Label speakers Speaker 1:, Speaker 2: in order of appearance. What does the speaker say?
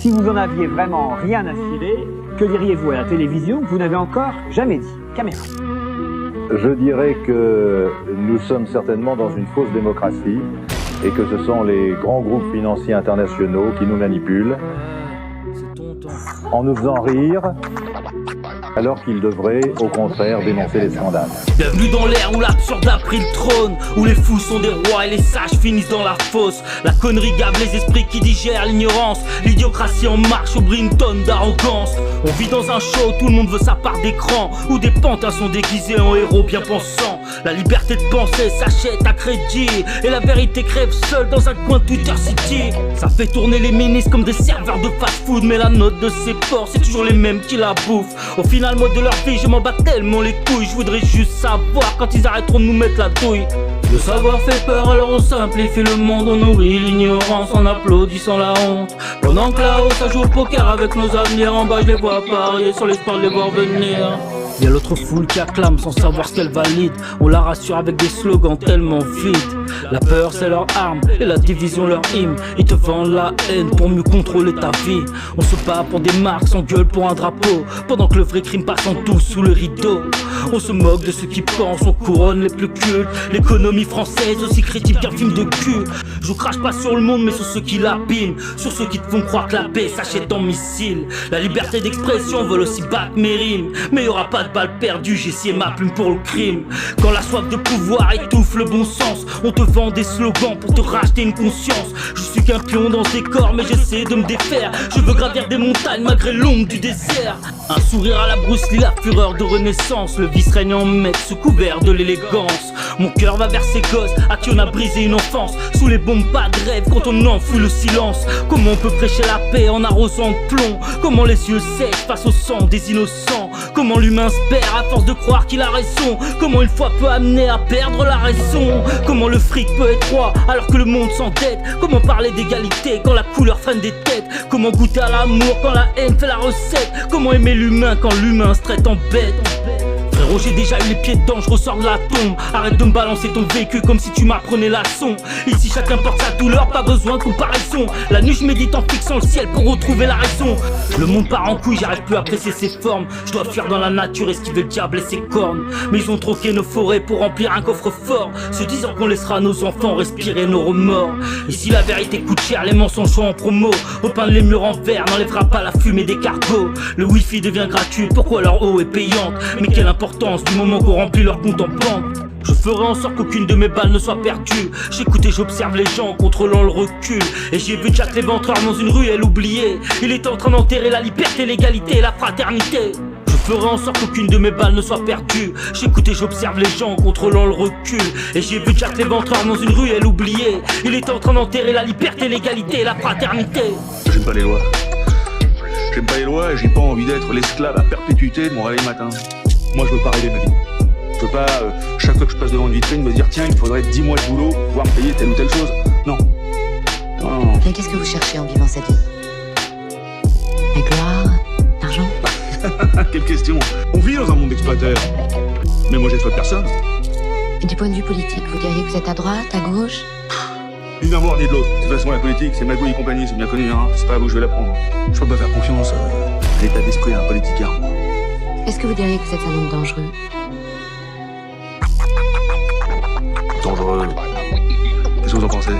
Speaker 1: Si vous en aviez vraiment rien à cirer, que diriez-vous à la télévision que vous n'avez encore jamais dit? Caméra.
Speaker 2: Je dirais que nous sommes certainement dans une fausse démocratie et que ce sont les grands groupes financiers internationaux qui nous manipulent en nous faisant rire, alors qu'ils devraient, au contraire, dénoncer les scandales.
Speaker 3: Bienvenue dans l'ère où l'absurde a pris le trône, où les fous sont des rois et les sages finissent dans la fosse. La connerie gave les esprits qui digèrent l'ignorance. L'idiocratie en marche au brille une tonne d'arrogance. On vit dans un show, tout le monde veut sa part d'écran, où des pantins sont déguisés en héros bien pensants. La liberté de penser s'achète à crédit, et la vérité crève seule dans un coin de Twitter City. Ça fait tourner les ministres comme des serveurs de fast-food, mais la note de ces porcs, c'est toujours les mêmes qui la bouffent. Au final, moi de leur vie, je m'en bats tellement les couilles. Je voudrais juste savoir quand ils arrêteront de nous mettre la douille. Le savoir fait peur, alors on simplifie le monde. On nourrit l'ignorance en applaudissant la honte. Pendant que là-haut ça joue au poker avec nos avenirs, en bas je les vois parier sur l'espoir de les voir venir. Y'a l'autre foule qui acclame sans savoir ce qu'elle valide. On la rassure avec des slogans tellement vides. La peur c'est leur arme et la division leur hymne. Ils te vendent la haine pour mieux contrôler ta vie. On se bat pour des marques, s'engueule pour un drapeau, pendant que le vrai crime passe en tout sous le rideau. On se moque de ceux qui pensent, on couronne les plus cultes. L'économie française aussi critique qu'un film de cul. Je crache pas sur le monde mais sur ceux qui l'abîment, sur ceux qui te font croire que la paix s'achète en missile. La liberté d'expression vole aussi battre mes rimes, mais y'aura pas de balle perdue, j'ai scié ma plume pour le crime. Quand la soif de pouvoir étouffe le bon sens, on te vend des slogans pour te racheter une conscience. Je suis qu'un pion dans ce décor mais j'essaie de me défaire. Je veux gravir des montagnes malgré l'ombre du désert. Un sourire à la Bruce Lee, la fureur de renaissance. Le vice règne en maître sous couvert de l'élégance. Mon cœur va vers ces gosses à qui on a brisé une enfance. Sous les bombes pas de rêve quand on enfouit le silence. Comment on peut prêcher la paix en arrosant de plomb? Comment les yeux sèchent face au sang des innocents? Comment l'humain se perd à force de croire qu'il a raison? Comment une foi peut amener à perdre la raison? Comment le fric peut être roi alors que le monde s'endette? Comment parler d'égalité quand la couleur freine des têtes? Comment goûter à l'amour quand la haine fait la recette? Comment aimer l'humain quand l'humain se traite en bête? Frérot, j'ai déjà eu les pieds dedans, je ressors de la tombe. Arrête de me balancer ton vécu comme si tu m'apprenais la leçon. Ici chacun porte sa douleur, pas besoin de comparaison. La nuit je médite en fixant le ciel pour retrouver la raison. Le monde part en couille, j'arrive plus à apprécier ses formes. Je dois fuir dans la nature, esquiver le diable et ses cornes. Mais ils ont troqué nos forêts pour remplir un coffre-fort, se disant qu'on laissera nos enfants respirer nos remords. Ici la vérité coûte cher, les mensonges sont en promo. Repeindre les murs en verre n'enlèvera pas la fumée des cargos. Le wifi devient gratuit, pourquoi leur eau est payante? Mais quelle importance du moment qu'on remplit leur compte en banque. Je ferai en sorte qu'aucune de mes balles ne soit perdue. J'écoute et j'observe les gens contrôlant le recul. Et j'ai vu Jack l'éventreur dans une ruelle oubliée. Il était en train d'enterrer la liberté, l'égalité et la fraternité. Je ferai en sorte qu'aucune de mes balles ne soit perdue. J'écoute et j'observe les gens contrôlant le recul. Et j'ai vu Jack l'éventreur dans une ruelle oubliée. Il était en train d'enterrer la liberté, l'égalité et la fraternité.
Speaker 4: J'aime pas les lois. J'aime pas les lois et j'ai pas envie d'être l'esclave à perpétuité de mon réveil matin. Moi je veux pas rêver ma vie. Je veux pas, chaque fois que je passe devant une vitrine, me dire tiens, il faudrait 10 mois de boulot pour pouvoir me payer telle ou telle chose. Non. Non.
Speaker 5: Mais qu'est-ce que vous cherchez en vivant cette vie? La gloire? L'argent?
Speaker 4: Quelle question. On vit dans un monde d'exploiteurs. Mais moi j'exploite personne.
Speaker 5: Et du point de vue politique, vous diriez que vous êtes à droite, à gauche?
Speaker 4: Ni d'un bord ni de l'autre. De toute façon la politique, c'est Magouille et compagnie, c'est bien connu, hein. C'est pas à vous que je vais l'apprendre. Je peux pas faire confiance à l'état d'esprit d'un politicard.
Speaker 5: Est-ce que vous diriez que vous êtes un homme dangereux?
Speaker 4: Dangereux. Qu'est-ce que vous en pensez?